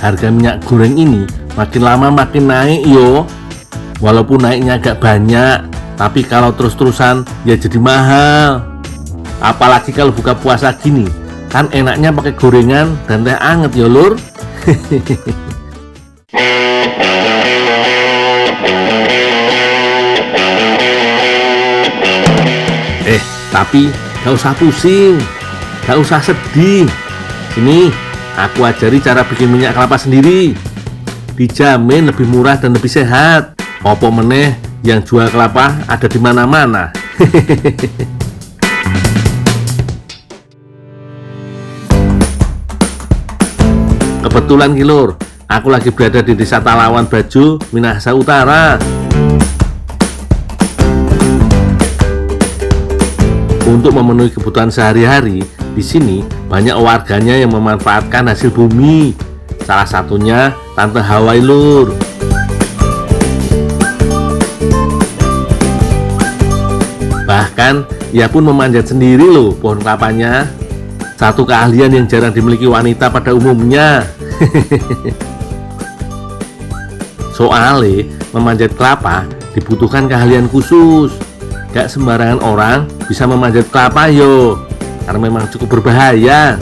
harga minyak goreng ini makin lama makin naik yo. Walaupun naiknya agak banyak, tapi kalau terus-terusan ya jadi mahal. Apalagi kalau buka puasa gini, kan enaknya pakai gorengan dan teh anget ya lur. Tapi gak usah pusing, gak usah sedih. Sini, aku ajari cara bikin minyak kelapa sendiri. Dijamin lebih murah dan lebih sehat. Opo meneh yang jual kelapa ada di mana-mana. Kebetulan Lur, aku lagi berada di Desa Talawan Bajo, Minahasa Utara. Untuk memenuhi kebutuhan sehari-hari, di sini banyak warganya yang memanfaatkan hasil bumi. Salah satunya Tante Hawai Lur. Bahkan ia pun memanjat sendiri loh pohon kelapanya. Satu keahlian yang jarang dimiliki wanita pada umumnya. Soalnya memanjat kelapa dibutuhkan keahlian khusus. Gak sembarangan orang bisa memanjat kelapa yo, karena memang cukup berbahaya.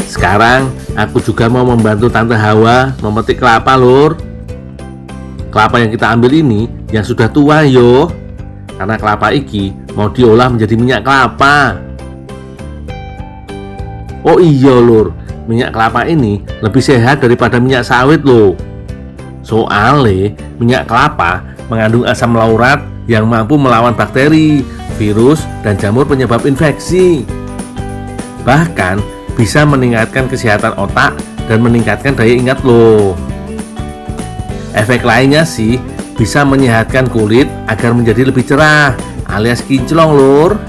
Sekarang aku juga mau membantu Tante Hawa memetik kelapa lur. Kelapa yang kita ambil ini yang sudah tua yo, karena kelapa iki mau diolah menjadi minyak kelapa. Oh iya lur, minyak kelapa ini lebih sehat daripada minyak sawit loh. Soalnya minyak kelapa mengandung asam laurat yang mampu melawan bakteri, virus, dan jamur penyebab infeksi. Bahkan bisa meningkatkan kesehatan otak dan meningkatkan daya ingat loh. Efek lainnya sih bisa menyehatkan kulit agar menjadi lebih cerah alias kinclong lur.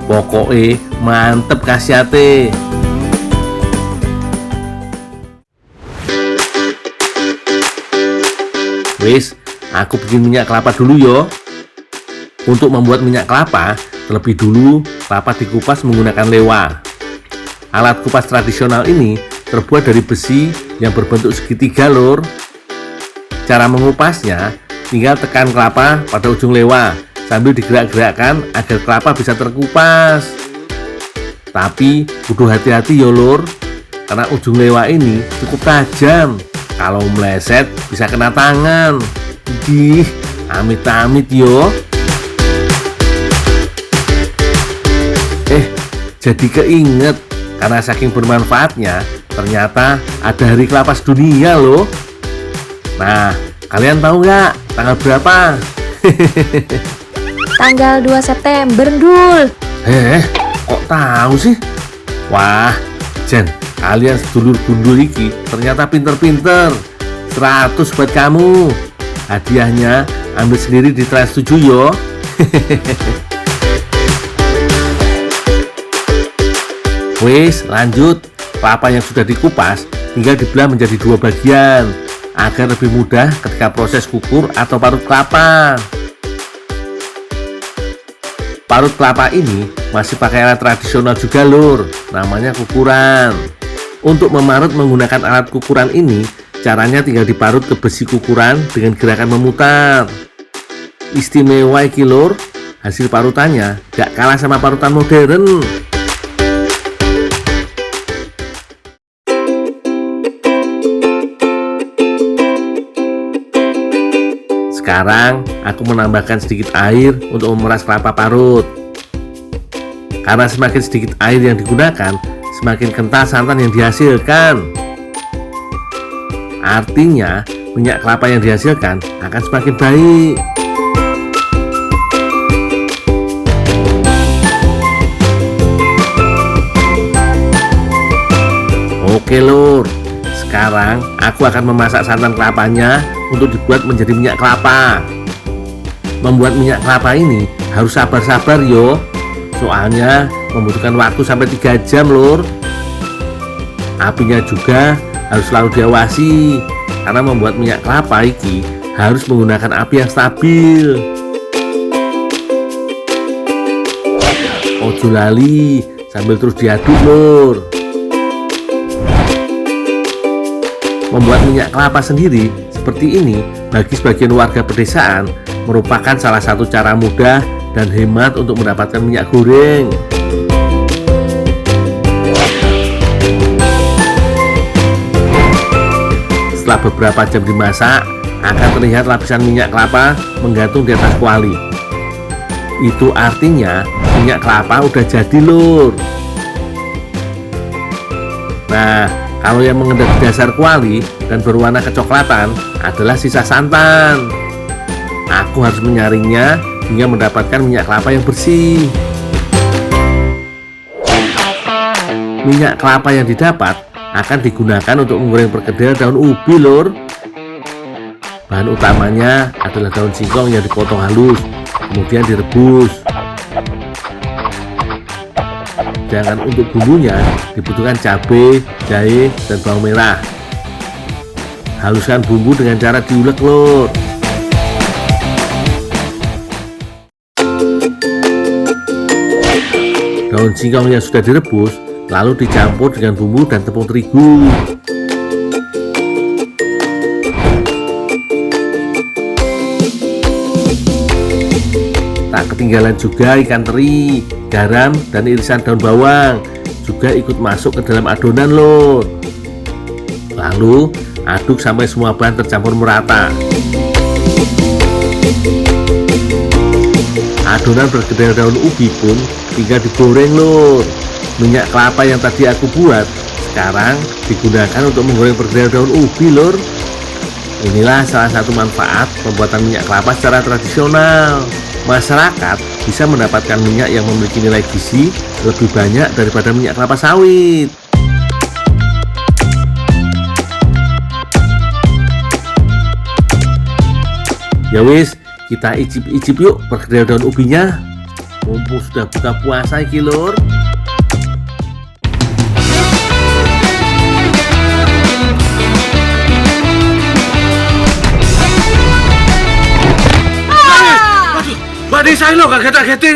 Pokoknya mantep khasiate. Wis, aku bikin minyak kelapa dulu yo. Untuk membuat minyak kelapa, terlebih dulu kelapa dikupas menggunakan lewa. Alat kupas tradisional ini terbuat dari besi yang berbentuk segitiga lur. Cara mengupasnya, tinggal tekan kelapa pada ujung lewa sambil digerak-gerakkan agar kelapa bisa terkupas. Tapi kudu hati-hati yo lur, karena ujung lewa ini cukup tajam. Kalau meleset bisa kena tangan. Dih, amit-amit yo. Jadi keinget, karena saking bermanfaatnya, ternyata ada hari kelapa sedunia loh. Nah, kalian tahu nggak tanggal berapa? Tanggal 2 September, Dul. Kok tahu sih? Wah, Jen, kalian sedulur gundul iki ternyata pinter-pinter. 100 buat kamu. Hadiahnya ambil sendiri di Trans 7 yo. Wis, lanjut. Kelapa yang sudah dikupas tinggal dibelah menjadi 2 bagian agar lebih mudah ketika proses kukur atau parut kelapa. Parut kelapa ini masih pakai alat tradisional juga lur, namanya kukuran. Untuk memarut menggunakan alat kukuran ini, caranya tinggal diparut ke besi kukuran dengan gerakan memutar. Istimewa iki lur, hasil parutannya gak kalah sama parutan modern. Sekarang aku menambahkan sedikit air untuk memeras kelapa parut. Karena semakin sedikit air yang digunakan, semakin kental santan yang dihasilkan. Artinya, minyak kelapa yang dihasilkan akan semakin baik. Oke lur, sekarang aku akan memasak santan kelapanya untuk dibuat menjadi minyak kelapa. Membuat minyak kelapa ini harus sabar-sabar yo, soalnya membutuhkan waktu sampai 3 jam lur. Apinya juga harus selalu diawasi, karena membuat minyak kelapa iki harus menggunakan api yang stabil. Ojo lali sambil terus diaduk lur. Membuat minyak kelapa sendiri seperti ini bagi sebagian warga pedesaan merupakan salah satu cara mudah dan hemat untuk mendapatkan minyak goreng. Setelah beberapa jam dimasak, akan terlihat lapisan minyak kelapa menggantung di atas kuali. Itu artinya minyak kelapa udah jadi lur. Nah, kalau yang mengendap di dasar kuali dan berwarna kecoklatan adalah sisa santan. Aku harus menyaringnya hingga mendapatkan minyak kelapa yang bersih. Minyak kelapa yang didapat akan digunakan untuk menggoreng perkedel daun ubi lur. Bahan utamanya adalah daun singkong yang dipotong halus, kemudian direbus. Sedangkan untuk bumbunya dibutuhkan cabai, jahe, dan bawang merah. Haluskan bumbu dengan cara diulek lur. Daun singkong yang sudah direbus lalu dicampur dengan bumbu dan tepung terigu. Tak ketinggalan juga ikan teri, garam, dan irisan daun bawang juga ikut masuk ke dalam adonan lur. Lalu aduk sampai semua bahan tercampur merata. Adonan perkedel daun ubi pun tinggal digoreng lur. Minyak kelapa yang tadi aku buat sekarang digunakan untuk menggoreng perkedel daun ubi lur. Inilah salah satu manfaat pembuatan minyak kelapa secara tradisional. Masyarakat bisa mendapatkan minyak yang memiliki nilai gizi lebih banyak daripada minyak kelapa sawit. Ya wis, kita icip-icip yuk perkedel daun ubinya. Mumpung sudah buka puasa iki lur. Waduh, saya lo gak kata-kata.